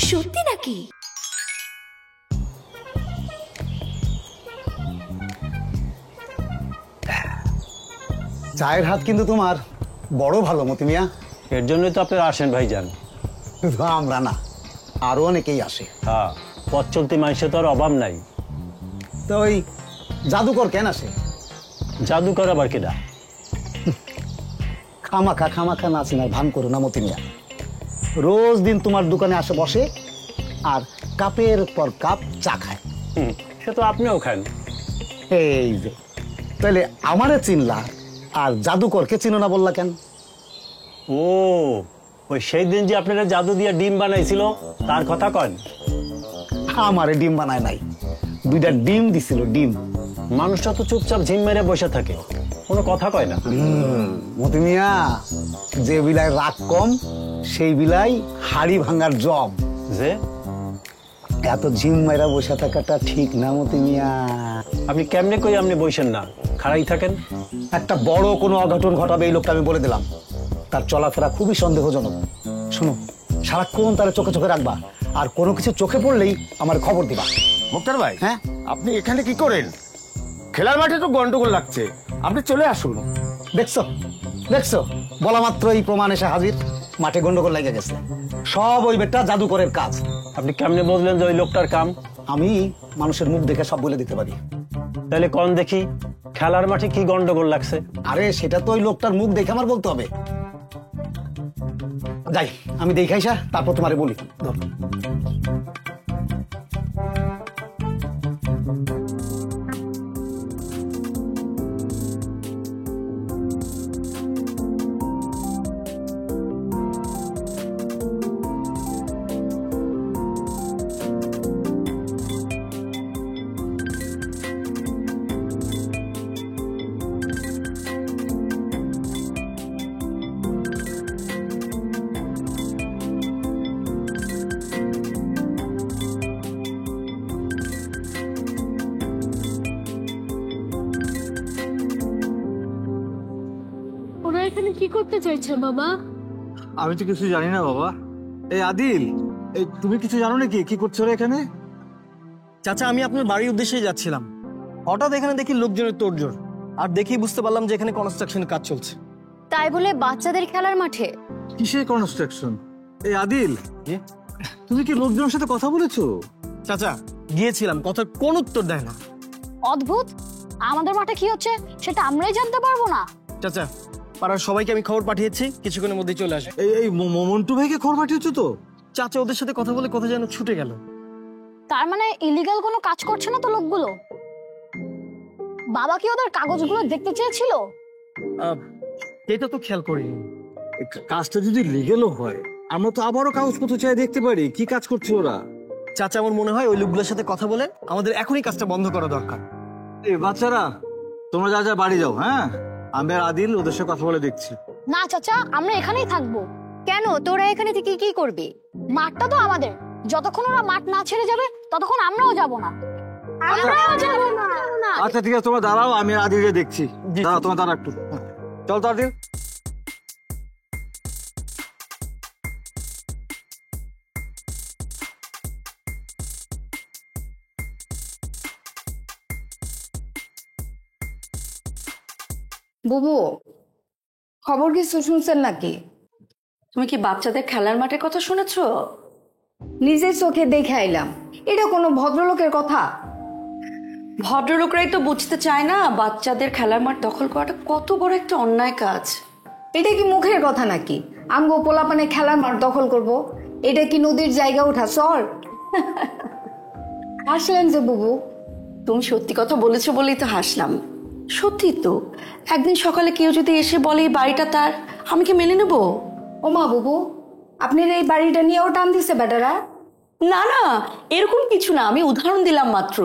সত্যি নাকি? চায়ের হাত কিন্তু তোমার বড় ভালো মতি মিয়া। এর জন্যই তো আপনারা আসেন ভাইজান। শুধু আমরা না, আরো অনেকেই আসে। হ্যাঁ, পথ চলতি মানুষের তো আর অভাব নাই। তো ওই জাদুকর কেন আসে? জাদুকর আবার কেডা? খামাখা খামাখা নাচিনার ভান করো না মতি মিয়া। রোজ দিন তোমার দোকানে আসে বসে আর কাপের পর কাপ চা খায়। সে তো আপনিও খান। এই যে তাহলে আমারে চিনলা আর জাদুকরকে চিনো না বললা কেন? ও, ওই সেই দিন যে আপনারা জাদু দিয়ে ডিম বানাইছিল তার কথা কন? আমারে ডিম বানায় নাই, দুইটা ডিম দিছিল, ডিম। মানুষটা তো চুপচাপ ঝিম মেরে বসে থাকে, কোনো কথা কয় না। মতি মিয়া, যে বিলাই রাগ কম সেই বিলাই হাড়ি ভাঙার জব। যে এত ঝিম মাইরা বসে থাকাটা ঠিক না মতি মিয়া। আপনি কেমনে কই আপনি বসেন না, খাড়াই থাকেন? একটা বড় কোনো অঘটন ঘটাবে এই লোকটা, আমি বলে দিলাম। তার চলাফেরা খুবই সন্দেহজনক। শোনো, সারাক্ষণ তার চোখে চোখে রাখবা, আর কোনো কিছু চোখে পড়লেই আমার খবর দিবা। মুক্তার ভাই, হ্যাঁ, আপনি এখানে কি করেন? খেলার মাঠে তো গন্ডগোল লাগছে, আপনি চলে আসুন। দেখছো দেখছো, বলা মাত্র এই প্রমাণ এসে হাজির। মাঠে গন্ডগোল লেগে গেছে, সব ওই বেটা জাদুকরের কাজ। আপনি কেমনে বললেন যে ওই লোকটার কাম? আমি মানুষের মুখ দেখে সব বলে দিতে পারি। তাহলে কোন দেখি খেলার মাঠে কি গন্ডগোল লাগছে? আরে সেটা তো ওই লোকটার মুখ দেখে আমার বলতে হবে। যাই, আমি দেখাইসা তারপর তোমারে বলি। ওরা এখানে কি করতে চাইছে বাবা? আমি তো কিছু জানি না বাবা। এই আদিল, এই তুমি কিছু জানো নাকি কি করছো রে এখানে? চাচা, আমি আপনার বাড়ির উদ্দেশ্যে যাচ্ছিলাম, হঠাৎ এখানে দেখি লোকজনের তোড়জোড়, আর দেখেই বুঝতে পারলাম যে এখানে কনস্ট্রাকশনের কাজ চলছে। তাই বলে বাচ্চাদের খেলার মাঠে? কিসের কনস্ট্রাকশন? এই আদিল, তুমি কি লোকজনের সাথে কথা বলেছো? চাচা, গিয়েছিলাম, কথার কোন উত্তর দেয় না। অদ্ভুত, আমাদের মাঠে কি হচ্ছে সেটা আমরাই জানতে পারবো না? চাচা, পাড়ার সবাইকে আমি খবর পাঠিয়েছি, কিছুক্ষণের মধ্যেই চলে আসবে। এই এই মন্টু ভাইকে খবর পাঠিয়েছো তো? চাচা, ওদের সাথে কথা বলে কথা যেন ছুটে গেল। তার মানে ইলিগাল কোনো কাজ করছে না তো লোকগুলো? বাবা কি ওদের কাগজগুলো দেখতে চেয়েছিল? এটা তো খেয়াল করিনি। কাজটা যদি লিগেলও হয়, আমরা তো আবারও কাগজপত্র চাই দেখতে পারি কি কাজ করছে ওরা। চাচা, আমার মনে হয় ওই লোকগুলোর সাথে কথা বলে আমাদের এখনই কাজটা বন্ধ করা দরকার। এই বাচ্চারা, তোমরা যা যা বাড়ি যাও। হ্যাঁ, আমি আর আদিল ওদের সাথে কথা বলে দেখছি। না চাচা, আমরা এখানেই থাকবো। কেন, তোরা এখানে থেকে কি করবি? মাঠটা তো আমাদের, যতক্ষণ ওরা মাঠ না ছেড়ে যাবে ততক্ষণ আমরাও যাব না। আমরাও যাব না। আচ্ছা ঠিক আছে, তোমরা দাঁড়াও, আমি আর আদিলকে দেখছি। দাঁড়াও, তোমার দাঁড়া একটু। চল তো আদিল। বুবু, খবর কিছু শুনছেন নাকি? তুমি কি বাচ্চাদের খেলার মাঠের কথা শুনেছো? নিজের চোখে দেখে আইলাম, এটা কোনো ভদ্রলোকের কথা? ভদ্রলোকরাই তো বুঝতে চায় না বাচ্চাদের খেলার মাঠ দখল করাটা কত বড় একটা অন্যায় কাজ। এটা কি মুখের কথা নাকি? আমগো পোলাপানে খেলার মাঠ দখল করব? এটা কি নদীর জায়গা ওঠা চর? হাসলেন যে বুবু। তুমি সত্যি কথা বলেছো বলেই তো হাসলাম। সত্যি তো, একদিন সকালে কেউ যদি এসে বলে এই বাড়িটা তার, আমি কি মেনে নেবো? ওমা বুবু, আপনার এই বাড়িটা নিয়েও টান দিছে বেটারা? না না, এরকম কিছু না, আমি উদাহরণ দিলাম মাত্র।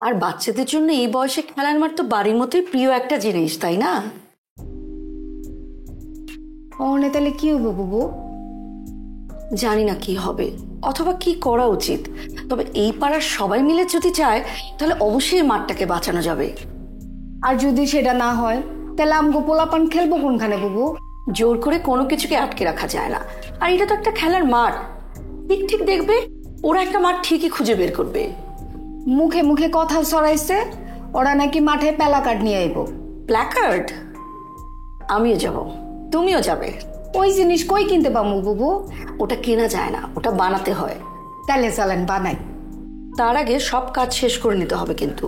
আর বাচ্চাদের জন্য এই বয়সে খেলার মাঠ তো বাড়ির মতোই প্রিয় একটা জিনিস, তাই না? ওনে তাহলে কি হবো বুবু? জানি না কি হবে অথবা কি করা উচিত, তবে এই পাড়ার সবাই মিলে যদি চায় তাহলে অবশ্যই মাঠটাকে বাঁচানো যাবে। আর যদি সেটা না হয় তাহলে আমগো পোলাপান খেলবো কোনখানে বুবু? জোর করে কোনো কিছুকে আটকে রাখা যায় না, আর এটা তো একটা খেলার মাঠ। ঠিক ঠিক দেখবে, ওরা একটা মাঠ ঠিকই খুঁজে বের করবে। মুখে মুখে কথা ছড়াইছে ওরা নাকি মাঠে প্যালাকার্ড নিয়ে আইব। প্ল্যাকার্ড? আমিও যাব, তুমিও যাবে। ওই জিনিস কই কিনতে পামু বুবু? ওটা কেনা যায় না, ওটা বানাতে হয়। তাহলে চলেন বানাই। তার আগে সব কাজ শেষ করে নিতে হবে কিন্তু।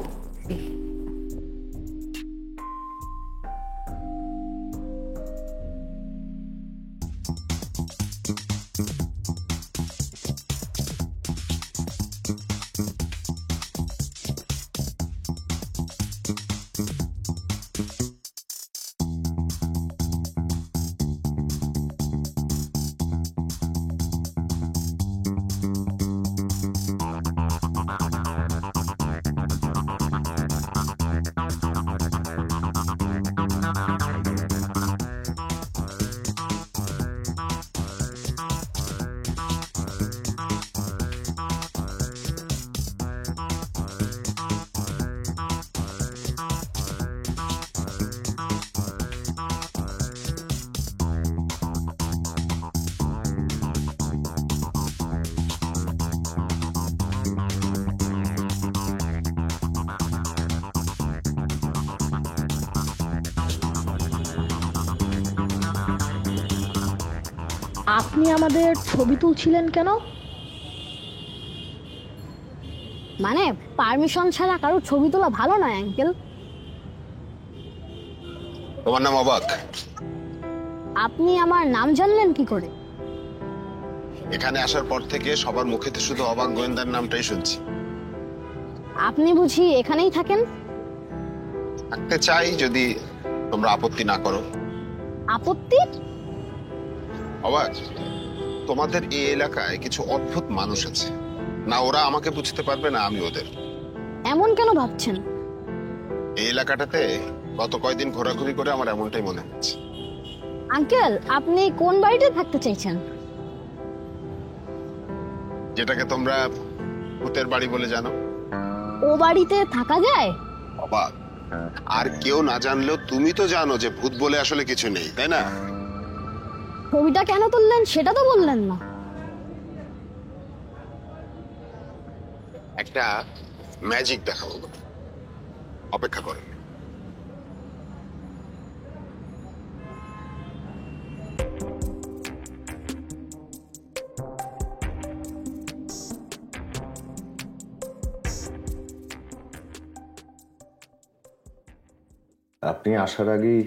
আপনি আমাদের ছবি তুলছিলেন কেন? মানে পারমিশন ছাড়া কারো ছবি তোলা ভালো নয় আঙ্কেল। তোমার নাম অবাক? আপনি আমার নাম জানলেন কি করে? এখানে আসার পর থেকে সবার মুখেতে শুধু অবাক গোয়েন্দার নামটাই শুনছি। আপনি বুঝি এখানেই থাকেন? থাকতে চাই, যদি তোমরা আপত্তি না করো। আপত্তি? অবাক, তোমাদের এই এলাকায় কিছু অদ্ভুত মানুষ আছে, না ওরা আমাকে বুঝতে পারবে না আমি ওদের। এমন কেন ভাবছেন? এই এলাকাটাতে গত কয়েকদিন ঘোরাঘুরি করে আমার এমনটাই মনে হচ্ছে। আঙ্কেল, আপনি কোন বাড়িতে থাকতে চাইছেন? যেটাকে তোমরা ভূতের বাড়ি বলে জানো। ও বাড়িতে থাকা যায়? অবাক, আর কেউ না জানলেও তুমি তো জানো যে ভূত বলে আসলে কিছু নেই, তাই না? ছবিটা কেন তুললেন সেটা তো বললেন না। একটা ম্যাজিক দেখাবো, অপেক্ষা করো। আপনি আসার আগেই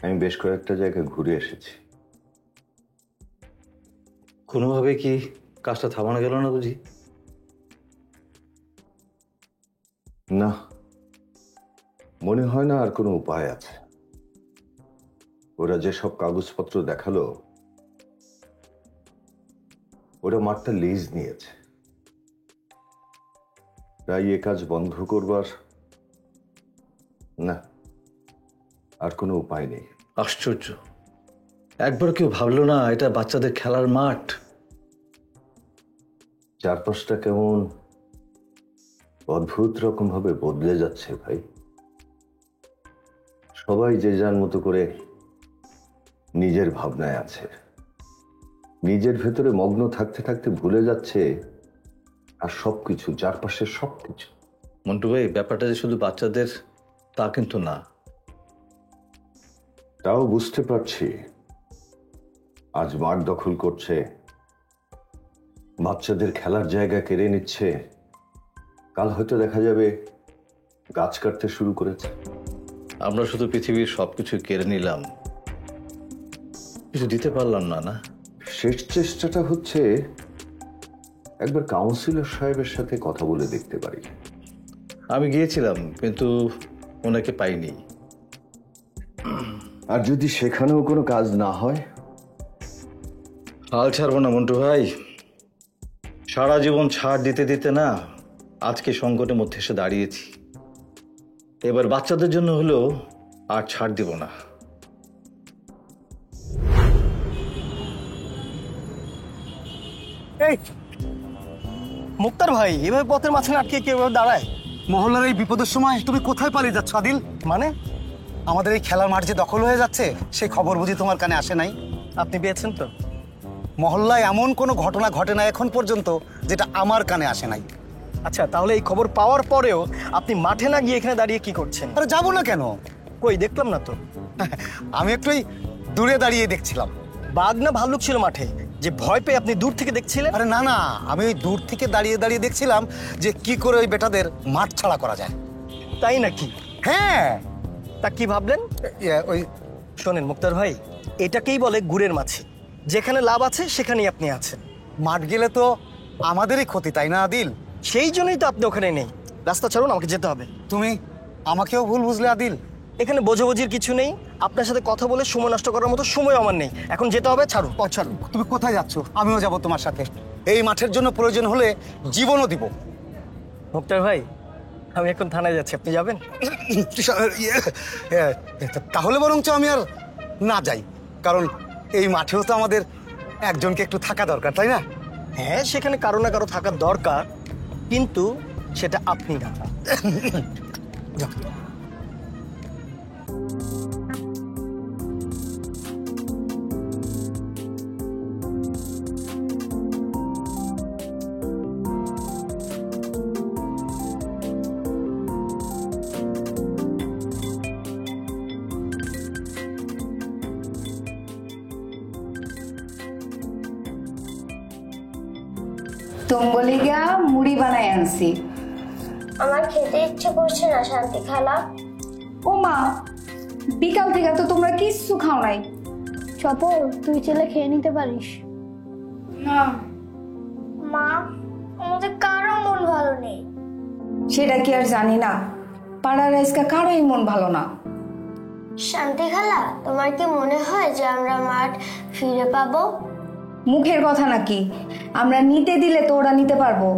আমি বেশ কয়েকটা জায়গায় ঘুরে এসেছি। কোনোভাবে কি কাজটা থামানো গেল না বুঝি? না, মনে হয় না আর কোনো উপায় আছে। ওরা যেসব কাগজপত্র দেখালো, ওরা মাঠটা লিজ নিয়েছে। তাই এ কাজ বন্ধ করবার না, আর কোনো উপায় নেই। আশ্চর্য, একবার কেউ ভাবলো না এটা বাচ্চাদের খেলার মাঠ? চারপাশটা কেমন অদ্ভুত রকম ভাবে বদলে যাচ্ছে ভাই। সবাই যে যার মতো করে নিজের ভাবনায় আছে, নিজের ভেতরে মগ্ন থাকতে থাকতে ভুলে যাচ্ছে আর সবকিছু, চারপাশের সবকিছু। মন্টু ভাই, ব্যাপারটা যে শুধু বাচ্চাদের তা কিন্তু না। তাও বুঝতে পারছি। আজ মাঠ দখল করছে, বাচ্চাদের খেলার জায়গা কেড়ে নিচ্ছে, কাল হয়তো দেখা যাবে গাছ কাটতে শুরু করেছে। আমরা শুধু পৃথিবীর সবকিছু কেড়ে নিলাম, কিছু দিতে পারলাম না। না, শেষ চেষ্টাটা হচ্ছে একবার কাউন্সিলর সাহেবের সাথে কথা বলে দেখতে পারি। আমি গিয়েছিলাম কিন্তু ওনাকে পাইনি। আর যদি সেখানেও কোনো কাজ না হয়? হাল ছাড়বো না মন্টু ভাই, সারা জীবন ছাড় দিতে দিতে না আজকে সংকটের মধ্যে এসে দাঁড়িয়েছি। এবার বাচ্চাদের জন্য হলেও আর ছাড় দিব না। এই মুক্তার ভাই, এভাবে পথের মাঝখানে আটকে কেউ দাঁড়ায়? মহল্লার এই বিপদের সময় তুমি কোথায় পালিয়ে যাচ্ছ আদিল? মানে আমাদের এই খেলার মাঠ যে দখল হয়ে যাচ্ছে সেই খবর বুঝি তোমার কানে আসে নাই? আপনি পেয়েছেন তো? মহল্লায় এমন কোনো ঘটনা ঘটে না এখন পর্যন্ত যেটা আমার কানে আসে নাই। আচ্ছা, তাহলে এই খবর পাওয়ার পরেও আপনি মাঠে না গিয়ে এখানে দাঁড়িয়ে কি করছেন? আরে যাবো না কেন? কই দেখলাম না তো। আমি একটু এই দূরে দাঁড়িয়ে দেখছিলাম। বাঘ না ভাল্লুক ছিল মাঠে যে ভয় পেয়ে আপনি দূর থেকে দেখছিলেন? আরে না না, আমি ওই দূর থেকে দাঁড়িয়ে দাঁড়িয়ে দেখছিলাম যে কি করে ওই বেটাদের মাঠ ছাড়া করা যায়। তাই নাকি? হ্যাঁ। তা কি ভাবলেন? ওই শোনেন মুক্তার ভাই, এটাকেই বলে গুড়ের মাছি। যেখানে লাভ আছে সেখানেই আপনি আছেন। মাঠ গেলে তো আমাদেরই ক্ষতি, তাই না আদিল? সেই জন্যই তো আপনি ওখানে নেই। রাস্তা ছাড়ুন, আমাকে যেতে হবে। তুমি আমাকেও ভুল বুঝলে আদিল। এখানে বোঝাবুঝির কিছু নেই। আপনার সাথে কথা বলে সময় নষ্ট করার মতো সময় আমার নেই। এখন যেতে হবে, ছাড়ুন। ছাড়ুন। তুমি কোথায় যাচ্ছ? আমিও যাব তোমার সাথে। এই মাঠের জন্য প্রয়োজন হলে জীবনও দিব। মুক্তার ভাই, আমি এখন থানায় যাচ্ছি, আপনি যাবেন? তাহলে বরঞ্চ আমি আর না যাই, কারণ এই মাঠেও তো আমাদের একজনকে একটু থাকা দরকার, তাই না? হ্যাঁ, সেখানে কারো না কারো থাকার দরকার, কিন্তু সেটা আপনি না। তোমগলিগা মুড়ি বানাই আনছি। আমার খেতে ইচ্ছে করছে না শান্তি খালা। ও মা, বিকাল থেকে তো তোমরা কিচ্ছু খাও নাই। চপল, তুই চেলে খেয়ে নিতে পারিস। না মা, আমাদের কারো মন ভালো নেই। সেটা কি আর জানি না? পাড়ার আজকে কারোই মন ভালো না। শান্তি খালা, তোমার কি মনে হয় যে আমরা মাঠ ফিরে পাবো? মুখের কথা নাকি? আমরা নিতে দিলে তো ওরা নিতে পারবো।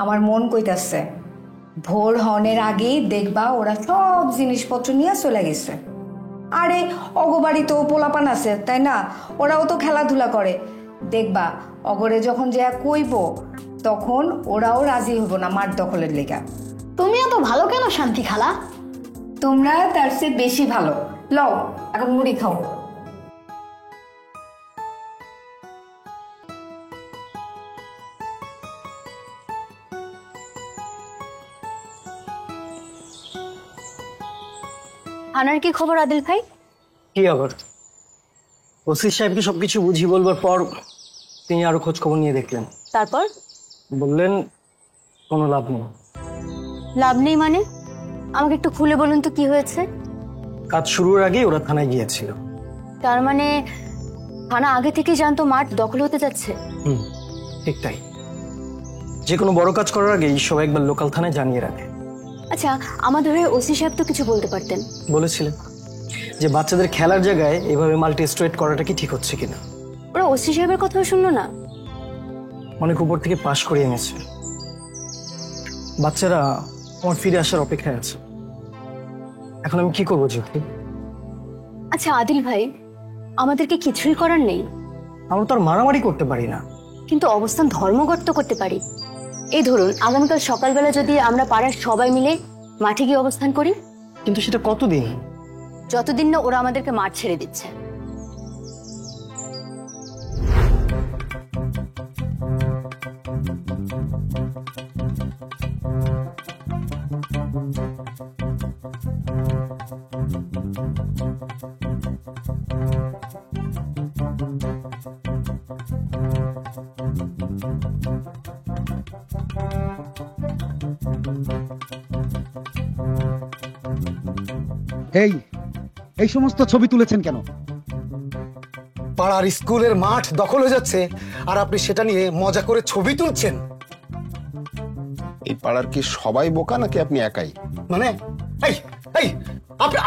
আমার মন কইতাছে ভোর হনের আগেই দেখবা ওরা সব জিনিসপত্র নিয়ে চলে গেছে। আরে অগবাড়ি তো পোলাপান আছে, তাই না? ওরাও তো খেলাধুলা করে। দেখবা অগরে যখন যে কইব তখন ওরাও রাজি হইব না মাঠ দখলের লেগা। তুমি এত ভালো কেন শান্তি খালা? তোমরা তার চেয়ে বেশি ভালো। লও, এখন মুড়ি খাও। আনার কি খবর আদিল ভাই? কি আবার? ওসি সাহেবকে সবকিছু বুঝিয়ে বলবার পর তিনি আরো খোঁজ খবর নিয়ে দেখলেন। তারপর বললেন কোনো লাভ নেই। লাভ নেই মানে? আমাকে একটু খুলে বলুন তো কি হয়েছে। কাজ শুরুর আগেই ওরা থানায় গিয়েছিল। তার মানে থানা আগে থেকে জানতো মাঠ দখল হতে যাচ্ছে? ঠিক তাই। যে কোনো বড় কাজ করার আগে সবাই একবার লোকাল থানায় জানিয়ে রাখে। আচ্ছা, আমাদের হয়ে ওসি সাহেব তো কিছু বলতে পারতেন। বলেছিলেন যে বাচ্চাদের খেলার জায়গায় এভাবে মাল্টি স্ট্রেট করাটা কি ঠিক হচ্ছে কিনা। ওরা ওসি সাহেবের কথাও শুনলো না? অনেক উপর থেকে পাশ করে এনেছে। বাচ্চারা আমার ফিরে আসার অপেক্ষায় আছে। এখন আমি কি করবো জ্যোতি? আচ্ছা আদিল ভাই, আমাদেরকে কিছুই করার নেই। আমরা তো আর মারামারি করতে পারি না, কিন্তু অবস্থান ধর্মঘট তো করতে পারি। এই ধরুন আগামীকাল সকালবেলা যদি আমরা পাড়ার সবাই মিলে মাঠে গিয়ে অবস্থান করি। কিন্তু সেটা কতদিন? যতদিন না ওরা আমাদেরকে মাঠ ছেড়ে দিচ্ছে। এই এই সমস্ত ছবি তুলেছেন কেন? পাড়ার স্কুলের মাঠ দখল হয়ে যাচ্ছে আর আপনি সেটা নিয়ে মজা করে ছবি তুলছেন। এই পাড়ার কি সবাই বোকা নাকি আপনি একাই? মানে এই এই আপনি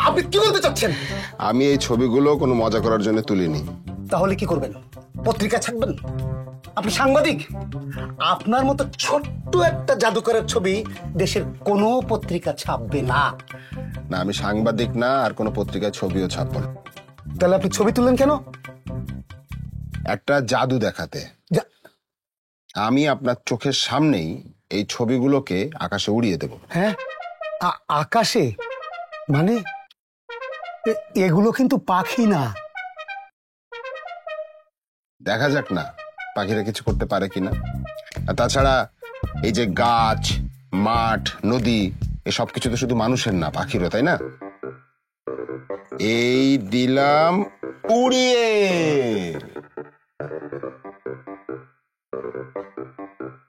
আপনি কি বলতে চাচ্ছেন? আমি এই ছবিগুলো কোনো মজা করার জন্য তুলিনি। তাহলে কি করবেন? পত্রিকা ছাপবেন? আপনি সাংবাদিক? আপনার মতো ছোট্ট একটা জাদুকরের ছবি দেশের কোনো পত্রিকা ছাপবে না। না, আমি সাংবাদিক না, আর কোনো পত্রিকায় ছবিও ছাপব না। তাহলে আপনি ছবি তুললেন কেন? একটা জাদু দেখাতে। আমি আপনার চোখের সামনেই এই ছবিগুলোকে আকাশে উড়িয়ে দেব। হ্যাঁ, আকাশে? মানে এগুলো কিন্তু পাখি না, দেখা যাক না পাখিরা কিছু করতে পারে কিনা। আর তাছাড়া এই যে গাছ, মাঠ, নদী, এসব কিছু তো শুধু মানুষের না, পাখিরও, তাই না? এই দিলাম উড়িয়ে।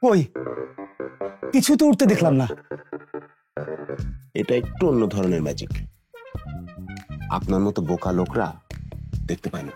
ওই কিছু তো উঠতে দেখলাম না। এটা একটু অন্য ধরনের ম্যাজিক, আপনার মতো বোকা লোকরা দেখতে পায় না।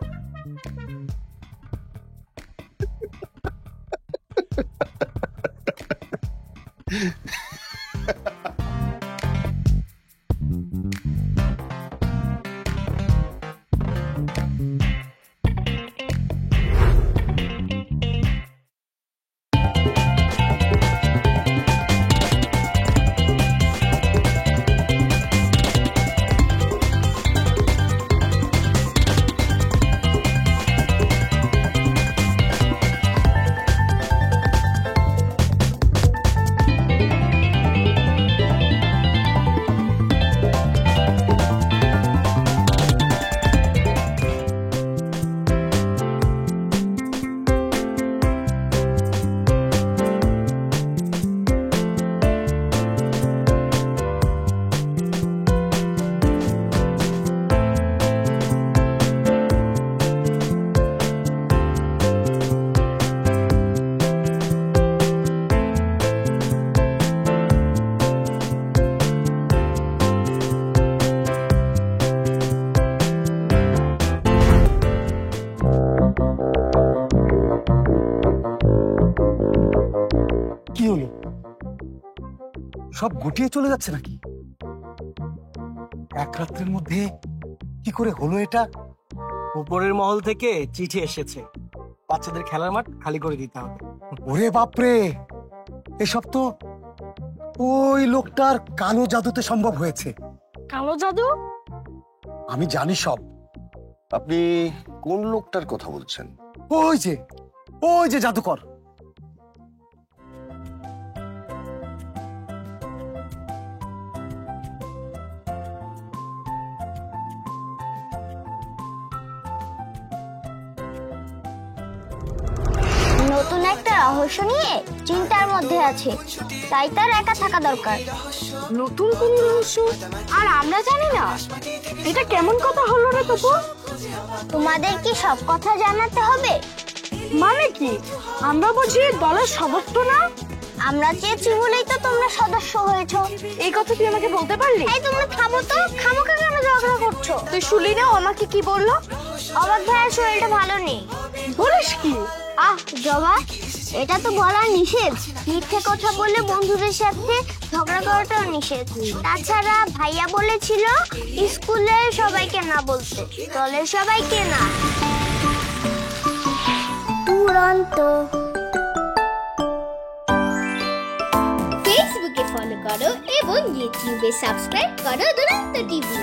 কি হলো? সব গুটিয়ে চলে যাচ্ছে নাকি? এক রাত্রের মধ্যে কি করে হলো এটা? উপরের মহল থেকে চিঠি এসেছে, বাচ্চাদের খেলার মাঠ খালি করে দিতে হবে। ওরে বাপরে, এসব তো ওই লোকটার কালো জাদুতে সম্ভব হয়েছে। কালো জাদু? আমি জানি সব। আপনি কোন লোকটার কথা বলছেন? ওই যে জাদুকর। নতুন একটা রহস্য নিয়ে চিন্তার মধ্যে আছে, তাই তার একা থাকা দরকার। নতুন কোন রহস্য আর আমরা জানি না? এটা কেমন কথা হলো রে তপু? তোমাদের কি সব কথা জানাতে হবে? মানে কি? আমরা বুঝি দলের সদস্য না? আমরা চেয়েছি বলেই তো তোমরা সদস্য হয়েছো। এই কথা তুই আমাকে বলতে পারলি? এই তোমরা থামো তো, খামোখা কেন ঝগড়া করছো? তুই শুনলি না আমাকে কি বললো? অবাক ভাইয়ের শরীরটা ভালো নেই। বলিস কি? জবা, এটা তো বলা নিষেধ। মিথ্যে কথা বলে বন্ধুদের সাথে ঝগড়া করাটাও নিষেধ। তাছাড়া ভাইয়া বলেছিল স্কুলের সবাইকে না বলতে, দলের সবাইকে না। দুরন্ত। ফেসবুকে ফলো করো এবং ইউটিউবে সাবস্ক্রাইব করো দুরন্ত টিভি।